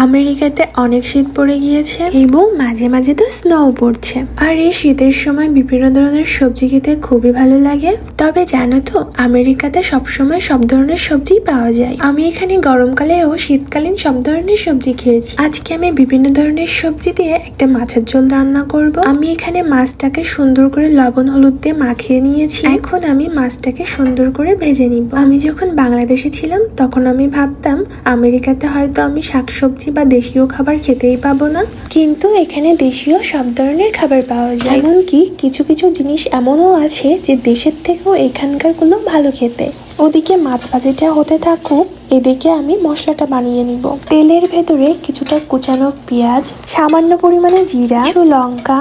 আমেরিকাতে অনেক শীত পড়ে গিয়েছে এবং মাঝে মাঝে তো স্নো পড়ছে। আর এই শীতের সময় বিভিন্ন ধরনের সবজি খেতে খুবই ভালো লাগে। তবে জানো তো, আমেরিকাতে সবসময় সব ধরনের সবজি পাওয়া যায়। আমি এখানে গরমকালেও শীতকালীন সব ধরনের সবজি খেয়েছি। আজকে আমি বিভিন্ন ধরনের সবজি দিয়ে একটা মাছের ঝোল রান্না করব। আমি এখানে মাছটাকে সুন্দর করে লবণ হলুদ দিয়ে মাখিয়ে নিয়েছি। এখন আমি মাছটাকে সুন্দর করে ভেজে নিব। আমি যখন বাংলাদেশে ছিলাম তখন আমি ভাবতাম আমেরিকাতে হয়তো আমি শাকসবজি বা দেশীয় খাবার খেতেই পাবো না, কিন্তু এখানে দেশীয় সব ধরনের খাবার পাওয়া যায়। এমনকি কিছু কিছু জিনিস এমনও আছে যে দেশের থেকেও এখানকার গুলো ভালো খেতে। ওদিকে মাছ ভাজিটা হতে থাকুক, এদিকে আমি মশলাটা বানিয়ে নিব। তেলের ভেতরে কিছুটা কুচানো পেঁয়াজ, সামান্য পরিমাণে জিরা, কিছু লঙ্কা,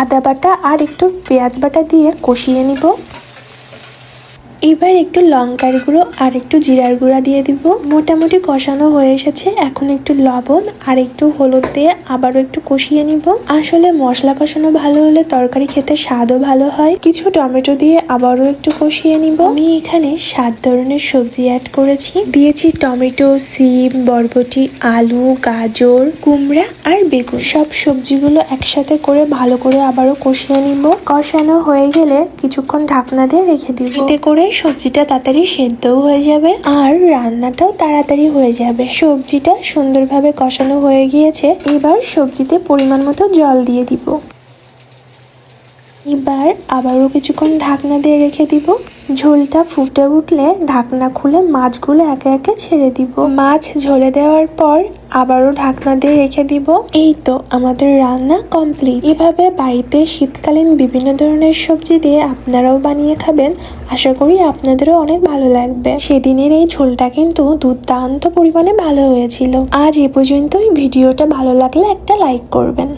আদা বাটা আর একটু পেঁয়াজ বাটা দিয়ে কষিয়ে নিব। এবার একটু লঙ্কার গুঁড়ো আর একটু জিরার গুঁড়া দিয়ে দিব। মোটামুটি কষানো হয়ে এসেছে। এখন একটু লবণ আর একটু হলুদ দিয়ে আবারও একটু কষিয়ে নিব। আসলে মশলা কষানো ভালো হলে তরকারি খেতে স্বাদও ভালো হয়। কিছু টমেটো দিয়ে আবারও একটু কষিয়ে নিব। আমি এখানে 7 ধরনের সবজি অ্যাড করেছি। দিয়েছি টমেটো, সিম, বরবটি, আলু, গাজর, কুমড়া আর বেগুন। সব সবজিগুলো একসাথে করে ভালো করে আবারও কষিয়ে নিব। কষানো হয়ে গেলে কিছুক্ষণ ঢাকনা দিয়ে রেখে দিব। এতে করে সবজিটা তাড়াতাড়ি সেদ্ধও হয়ে যাবে আর রান্নাটাও তাড়াতাড়ি হয়ে যাবে। সবজিটা সুন্দরভাবে কষানো হয়ে গিয়েছে। এবার সবজিতে পরিমাণ মতো জল দিয়ে দিব। এবার আবারও কিছুক্ষণ ঢাকনা দিয়ে রেখে দিব। ঝোলটা ফুটে উঠলে ঢাকনা খুলে মাছগুলো একে একে ছেড়ে দিব। মাছ ঝোলে দেওয়ার পর আবারও ঢাকনা দিয়ে রেখে দিব। এই তো আমাদের রান্না কমপ্লিট। এভাবে বাড়িতে শীতকালীন বিভিন্ন ধরনের সবজি দিয়ে আপনারাও বানিয়ে খাবেন। আশা করি আপনাদেরও অনেক ভালো লাগবে। সেদিনের এই ঝোলটা কিন্তু দুর্দান্ত পরিমাণে ভালো হয়েছিল। আজ এ পর্যন্তই। ভিডিওটা ভালো লাগলে একটা লাইক করবেন।